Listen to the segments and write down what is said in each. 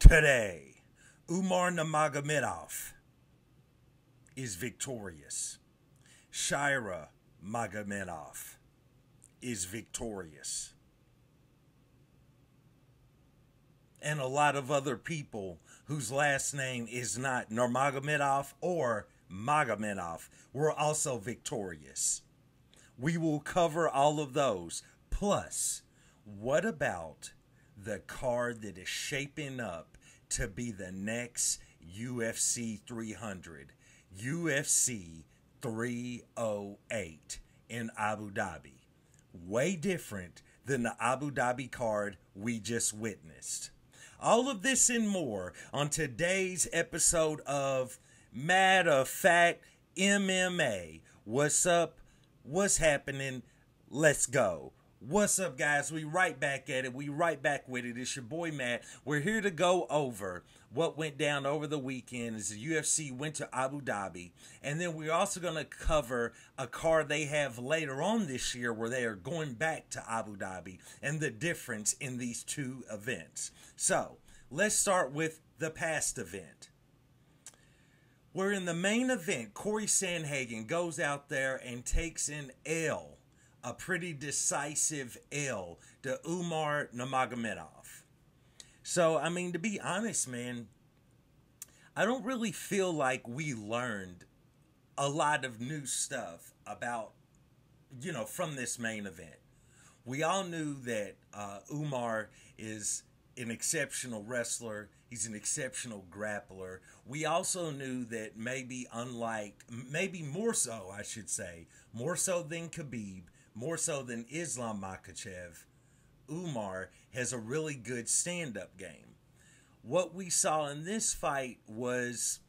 Today, Umar Nurmagomedov is victorious. Shaira Magomedov is victorious. And a lot of other people whose last name is not Nurmagomedov or Magomedov were also victorious. We will cover all of those. Plus, what about the card that is shaping up to be the next UFC 300? UFC 308 in Abu Dhabi. Way different than the Abu Dhabi card we just witnessed. All of this and more on today's episode of Matter of Fact MMA. What's up? What's happening? Let's go. What's up, guys? We right back at it. We right back with it. It's your boy Matt. We're here to go over what went down over the weekend as the UFC went to Abu Dhabi. And then we're also going to cover a card they have later on this year where they are going back to Abu Dhabi and the difference in these two events. So, let's start with the past event. Where in the main event, Corey Sandhagen goes out there and takes an L. A pretty decisive L to Umar Nurmagomedov. So, I mean, to be honest, man, I don't really feel like we learned a lot of new stuff about, from this main event. We all knew that Umar is an exceptional wrestler. He's an exceptional grappler. We also knew that maybe more so, I should say, more so than Khabib, more so than Islam Makhachev, Umar has a really good stand-up game. What we saw in this fight was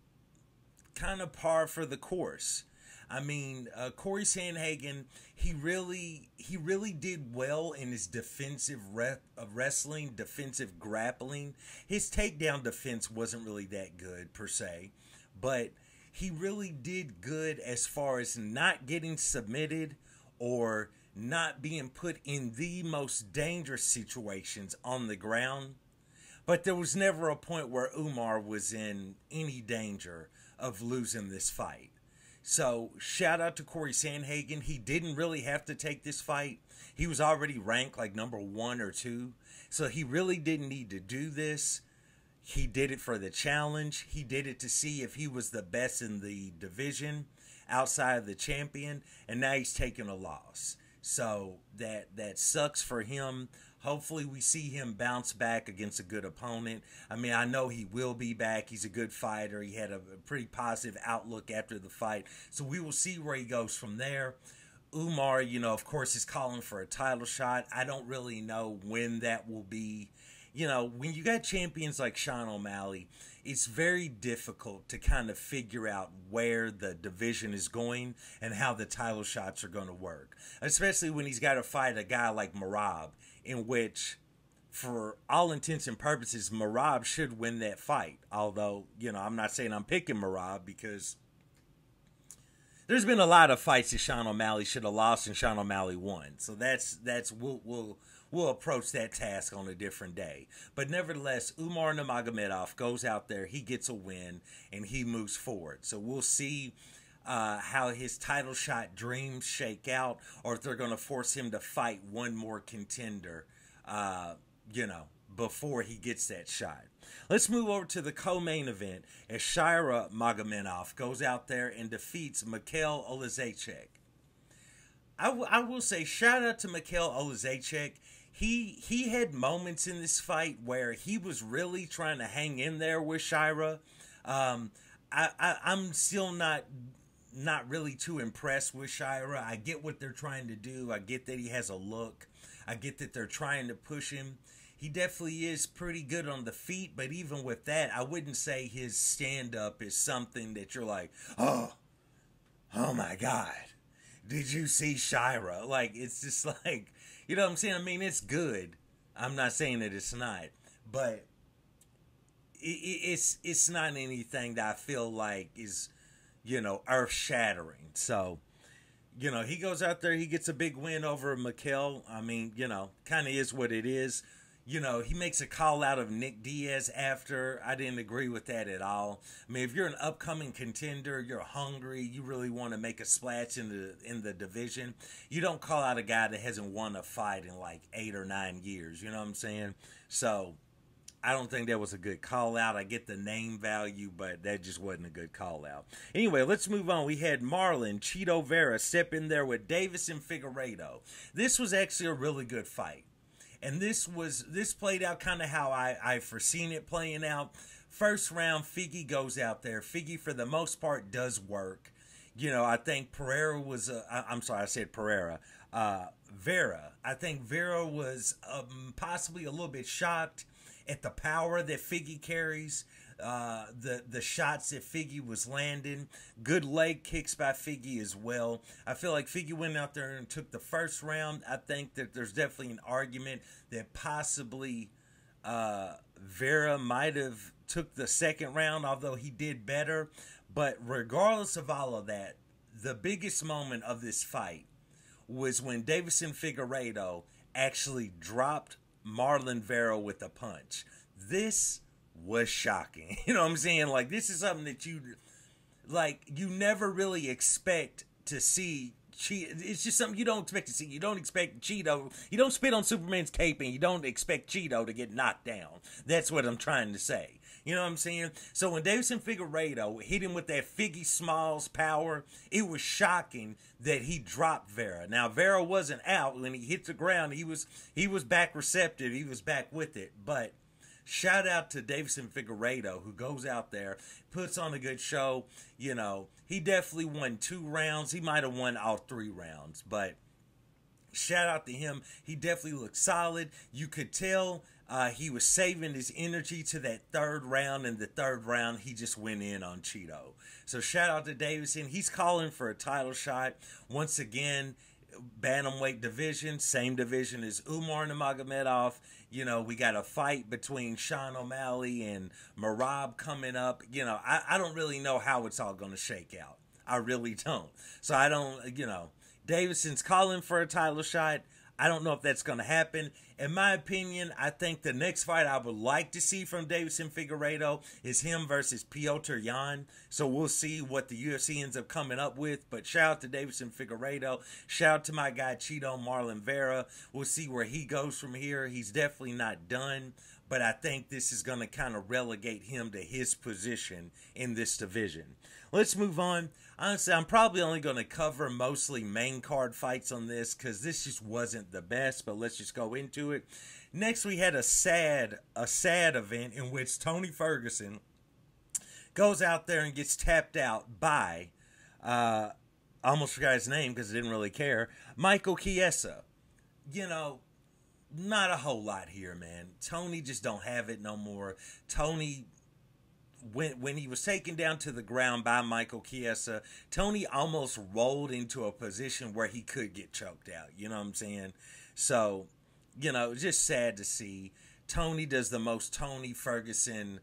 kind of par for the course. I mean, Corey Sandhagen, he really did well in his defensive wrestling, defensive grappling. His takedown defense wasn't really that good per se, but he really did good as far as not getting submitted or not being put in the most dangerous situations on the ground. But there was never a point where Umar was in any danger of losing this fight. So, shout out to Corey Sandhagen. He didn't really have to take this fight. He was already ranked like number 1 or 2. So, he really didn't need to do this. He did it for the challenge. He did it to see if he was the best in the division outside of the champion. And now he's taking a loss. So, that sucks for him. Hopefully we see him bounce back against a good opponent. I mean, I know he will be back. He's a good fighter. He had a pretty positive outlook after the fight. So we will see where he goes from there. Umar, of course, is calling for a title shot. I don't really know when that will be. When you got champions like Sean O'Malley, it's very difficult to kind of figure out where the division is going and how the title shots are going to work. Especially when he's got to fight a guy like Merab, in which, for all intents and purposes, Merab should win that fight. Although, I'm not saying I'm picking Merab because there's been a lot of fights that Sean O'Malley should have lost and Sean O'Malley won. So we'll approach that task on a different day. But nevertheless, Umar Nurmagomedov goes out there, he gets a win, and he moves forward. So we'll see how his title shot dreams shake out, or if they're going to force him to fight one more contender, before he gets that shot. Let's move over to the co-main event as Shaira Magomedov goes out there and defeats Mikhail Oleksiejczuk. I will say, shout out to Mikhail Oleksiejczuk. He had moments in this fight where he was really trying to hang in there with Shaira. I'm still not really too impressed with Shaira. I get what they're trying to do. I get that he has a look. I get that they're trying to push him. He definitely is pretty good on the feet, but even with that, I wouldn't say his stand-up is something that you're like, oh my God, did you see Shaira? Like, it's just like, you know what I'm saying? I mean, it's good. I'm not saying that it's not, but it's not anything that I feel like is, earth-shattering. So, he goes out there, he gets a big win over Mikhail. I mean, kind of is what it is. He makes a call out of Nick Diaz after. I didn't agree with that at all. I mean, if you're an upcoming contender, you're hungry, you really want to make a splash in the division, you don't call out a guy that hasn't won a fight in like 8 or 9 years. You know what I'm saying? So I don't think that was a good call out. I get the name value, but that just wasn't a good call out. Anyway, let's move on. We had Marlon Chito Vera step in there with Davison Figueiredo. This was actually a really good fight. And this played out kind of how I foreseen it playing out. First round, Figgy goes out there. Figgy, for the most part, does work. I think Pereira was... I'm sorry, I said Pereira. Vera. I think Vera was possibly a little bit shocked at the power that Figgy carries. The shots that Figgy was landing. Good leg kicks by Figgy as well. I feel like Figgy went out there and took the first round. I think that there's definitely an argument that possibly Vera might have took the second round, although he did better. But regardless of all of that, the biggest moment of this fight was when Davison Figueiredo actually dropped Marlon Vera with a punch. This was shocking. You know what I'm saying? Like, this is something that you never really expect to see. It's just something you don't expect to see. You don't expect Cheeto. You don't spit on Superman's cape and you don't expect Cheeto to get knocked down. That's what I'm trying to say. You know what I'm saying? So when Davison Figueiredo hit him with that Figgy Smalls power, it was shocking that he dropped Vera. Now, Vera wasn't out. When he hit the ground, he was back receptive. He was back with it. But shout out to Davison Figueiredo, who goes out there, puts on a good show. He definitely won 2 rounds. He might have won all 3 rounds. But shout out to him. He definitely looked solid. You could tell he was saving his energy to that 3rd round. In the 3rd round, he just went in on Cheeto. So shout out to Davison. He's calling for a title shot. Once again, bantamweight division, same division as Umar Nurmagomedov. We got a fight between Sean O'Malley and Merab coming up. I don't really know how it's all going to shake out. I really don't. So I don't, Davidson's calling for a title shot. I don't know if that's going to happen. In my opinion, I think the next fight I would like to see from Davison Figueiredo is him versus Piotr Jan. So we'll see what the UFC ends up coming up with. But shout out to Davison Figueiredo. Shout out to my guy Cheeto Marlon Vera. We'll see where he goes from here. He's definitely not done. But I think this is going to kind of relegate him to his position in this division. Let's move on. Honestly, I'm probably only going to cover mostly main card fights on this because this just wasn't the best, but let's just go into it. Next, we had a sad event in which Tony Ferguson goes out there and gets tapped out by, I almost forgot his name because I didn't really care, Michael Chiesa. Not a whole lot here, man. Tony just don't have it no more. Tony... When he was taken down to the ground by Michael Chiesa, Tony almost rolled into a position where he could get choked out. You know what I'm saying? So, it's just sad to see. Tony does the most Tony Ferguson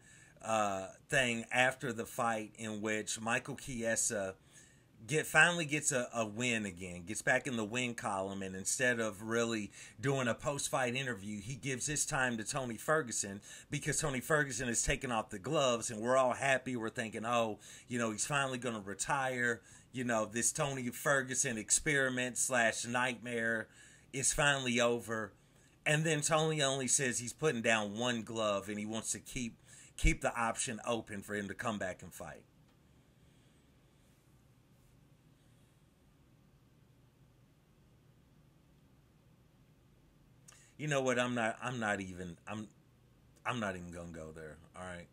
thing after the fight, in which Michael Chiesa finally gets a win again, gets back in the win column, and instead of really doing a post-fight interview, he gives his time to Tony Ferguson because Tony Ferguson has taken off the gloves, and we're all happy. We're thinking, he's finally going to retire. This Tony Ferguson experiment / nightmare is finally over. And then Tony only says he's putting down 1 glove, and he wants to keep the option open for him to come back and fight. You know what? I'm not even gonna go there. All right.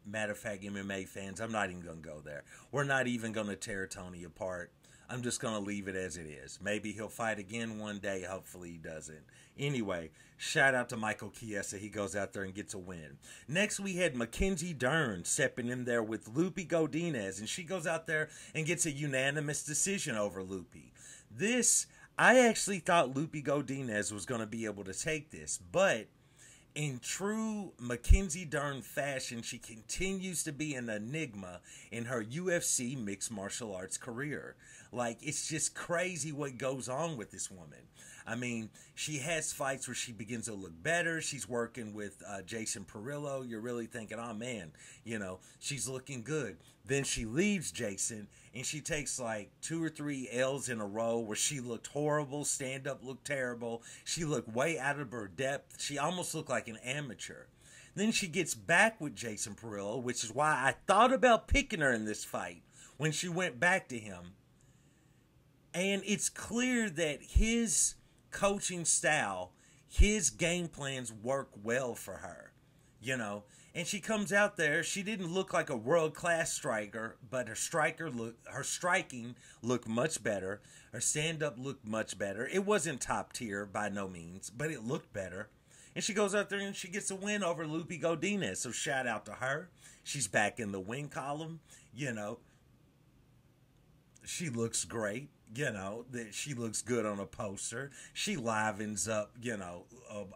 Matter of fact, MMA fans, I'm not even gonna go there. We're not even gonna tear Tony apart. I'm just gonna leave it as it is. Maybe he'll fight again one day. Hopefully he doesn't. Anyway, shout out to Michael Chiesa. He goes out there and gets a win. Next, we had Mackenzie Dern stepping in there with Lupi Godinez, and she goes out there and gets a unanimous decision over Lupi. I actually thought Lupi Godinez was going to be able to take this, but in true Mackenzie Dern fashion, she continues to be an enigma in her UFC mixed martial arts career. Like, it's just crazy what goes on with this woman. I mean, she has fights where she begins to look better. She's working with Jason Perillo. You're really thinking, oh man, she's looking good. Then she leaves Jason and she takes like 2 or 3 L's in a row where she looked horrible. Stand up looked terrible. She looked way out of her depth. She almost looked like an amateur. Then she gets back with Jason Perillo, which is why I thought about picking her in this fight when she went back to him. And it's clear that his coaching style, his game plans work well for her, And she comes out there, she didn't look like a world-class striker, but her striking looked much better. Her stand-up looked much better. It wasn't top tier by no means, but it looked better. And she goes out there and she gets a win over Lupi Godinez. So shout out to her. She's back in the win column. She looks great. That she looks good on a poster. She livens up,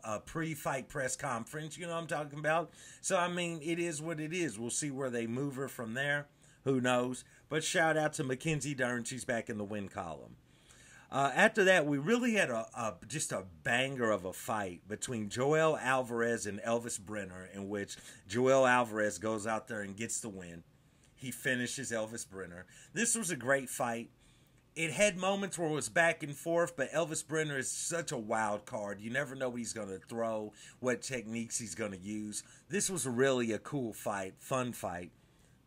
a pre-fight press conference. You know what I'm talking about? So, I mean, it is what it is. We'll see where they move her from there. Who knows? But shout out to Mackenzie Dern. She's back in the win column. After that, we really had just a banger of a fight between Joel Alvarez and Elvis Brenner, in which Joel Alvarez goes out there and gets the win. He finishes Elvis Brenner. This was a great fight. It had moments where it was back and forth, but Elvis Brenner is such a wild card. You never know what he's going to throw, what techniques he's going to use. This was really a cool fight, fun fight.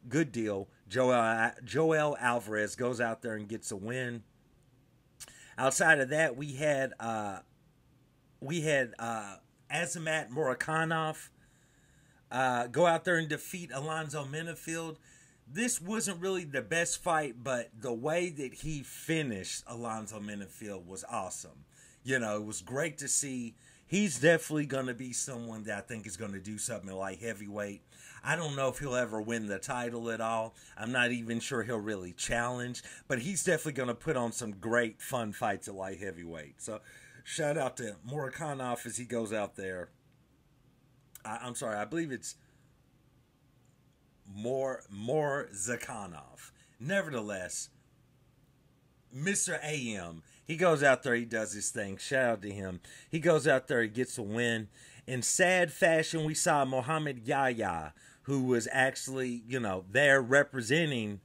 Good deal. Joel Alvarez goes out there and gets a win. Outside of that, we had Azamat Murakanov go out there and defeat Alonzo Menifield. This wasn't really the best fight, but the way that he finished Alonzo Menifield was awesome. It was great to see. He's definitely going to be someone that I think is going to do something like heavyweight. I don't know if he'll ever win the title at all. I'm not even sure he'll really challenge, but he's definitely going to put on some great fun fights at light heavyweight. So shout out to Murakanov as he goes out there. I'm sorry, I believe it's Zakhanov. Nevertheless, Mr. AM, he goes out there, he does his thing. Shout out to him. He goes out there, he gets a win. In sad fashion, we saw Mohamed Yahya, who was actually, there representing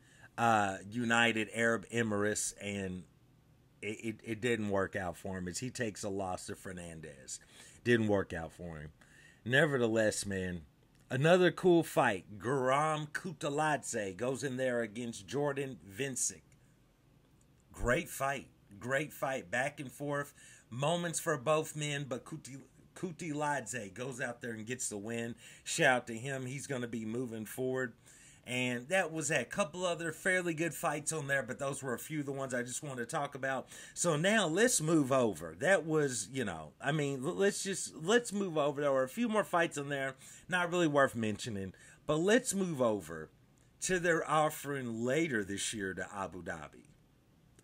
United Arab Emirates, and it didn't work out for him as he takes a loss to Fernandez. Didn't work out for him. Nevertheless, man, another cool fight. Guram Kutaladze goes in there against Jordan Vincic. Great fight. Great fight. Back and forth. Moments for both men, but Kutaladze goes out there and gets the win. Shout out to him. He's going to be moving forward. And that was a couple other fairly good fights on there, but those were a few of the ones I just wanted to talk about. So now let's move over. That was, let's move over. There were a few more fights on there, not really worth mentioning, but let's move over to their offering later this year to Abu Dhabi.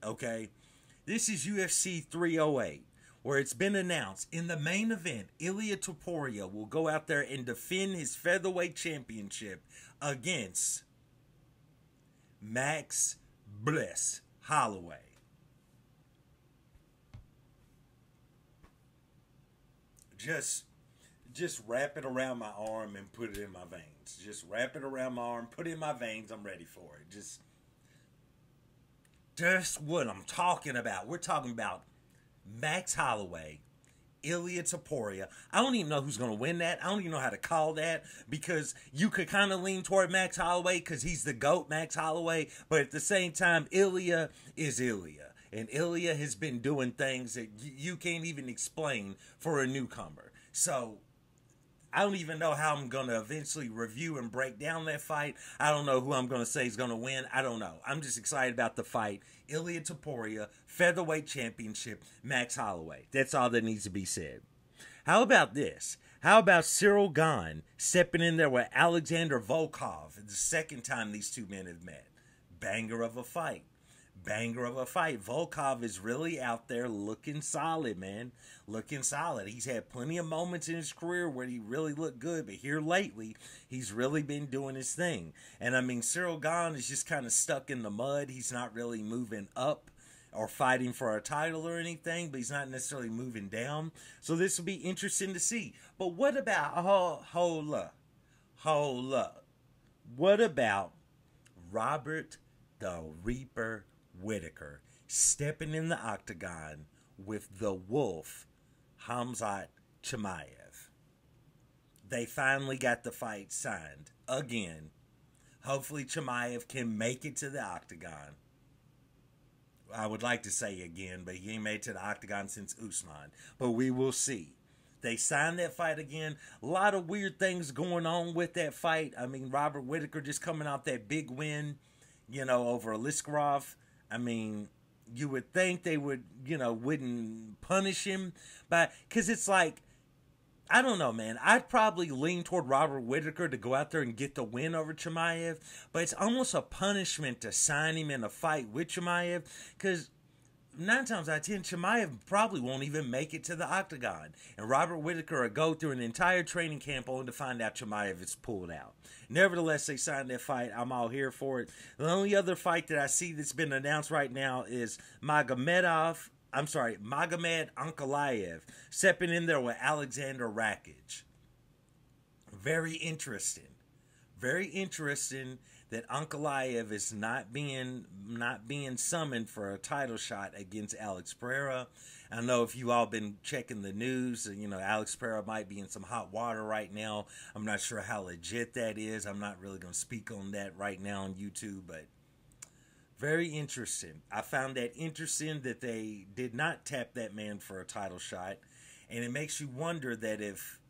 Okay? This is UFC 308, where it's been announced in the main event, Ilia Topuria will go out there and defend his featherweight championship against Max Bliss Holloway. Just wrap it around my arm and put it in my veins. Just wrap it around my arm, put it in my veins. I'm ready for it. Just what I'm talking about. We're talking about Max Holloway, Ilia Topuria. I don't even know who's going to win that. I don't even know how to call that, because you could kind of lean toward Max Holloway because he's the GOAT, Max Holloway. But at the same time, Ilia is Ilia. And Ilia has been doing things that you can't even explain for a newcomer. So I don't even know how I'm going to eventually review and break down that fight. I don't know who I'm going to say is going to win. I don't know. I'm just excited about the fight. Ilia Topuria, featherweight championship, Max Holloway. That's all that needs to be said. How about this? How about Cyril Gane stepping in there with Alexander Volkov? The second time these two men have met. Banger of a fight. Banger of a fight. Volkov is really out there looking solid, man. Looking solid. He's had plenty of moments in his career where he really looked good, but here lately, he's really been doing his thing. And I mean, Cyril Gane is just kind of stuck in the mud. He's not really moving up. or fighting for a title or anything, but he's not necessarily moving down. So this will be interesting to see. But what about, hold up. What about Robert the Reaper Whittaker stepping in the octagon with the Wolf, Khamzat Chimaev? They finally got the fight signed again. Hopefully Chimaev can make it to the octagon. I would like to say again, but he ain't made it to the octagon since Usman. But we will see. They signed that fight again. A lot of weird things going on with that fight. I mean, Robert Whittaker just coming off that big win, over Aliskerov. I mean, you would think they would, wouldn't punish him. Because it's like, I don't know, man. I'd probably lean toward Robert Whittaker to go out there and get the win over Chimaev. But it's almost a punishment to sign him in a fight with Chimaev. Because 9 times out of 10, Chimaev probably won't even make it to the octagon. And Robert Whittaker will go through an entire training camp only to find out Chimaev is pulled out. Nevertheless, they signed that fight. I'm all here for it. The only other fight that I see that's been announced right now is Magomed Ankalaev stepping in there with Alexander Rakic. Very interesting. Very interesting that Ankalaev is not being summoned for a title shot against Alex Pereira. I know if you all been checking the news, Alex Pereira might be in some hot water right now. I'm not sure how legit that is. I'm not really going to speak on that right now on YouTube, but very interesting. I found that interesting that they did not tap that man for a title shot. And it makes you wonder that if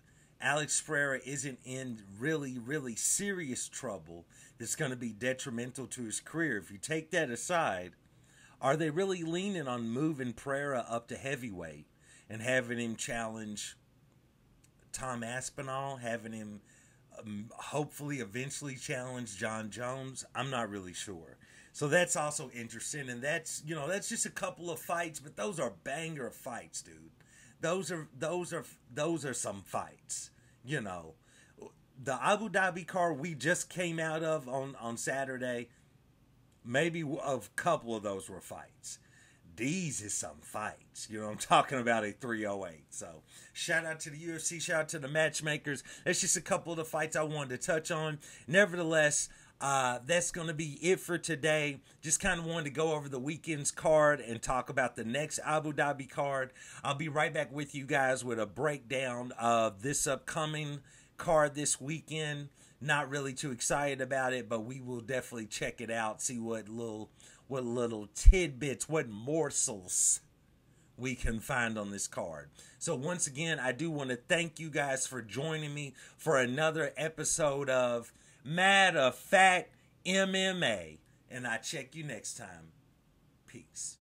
Alex Pereira isn't in really, really serious trouble that's going to be detrimental to his career. If you take that aside, are they really leaning on moving Pereira up to heavyweight and having him challenge Tom Aspinall, having him hopefully eventually challenge John Jones? I'm not really sure. So that's also interesting, and that's just a couple of fights, but those are banger fights, dude. Those are some fights. The Abu Dhabi card we just came out of on Saturday, maybe a couple of those were fights. These is some fights. I'm talking about a 308. So shout out to the UFC, shout out to the matchmakers. That's just a couple of the fights I wanted to touch on. Nevertheless, that's going to be it for today. Just kind of wanted to go over the weekend's card and talk about the next Abu Dhabi card. I'll be right back with you guys with a breakdown of this upcoming card this weekend. Not really too excited about it, but we will definitely check it out, see what little tidbits, what morsels we can find on this card. So once again, I do want to thank you guys for joining me for another episode of Matter of Fact MMA, and I check you next time. Peace.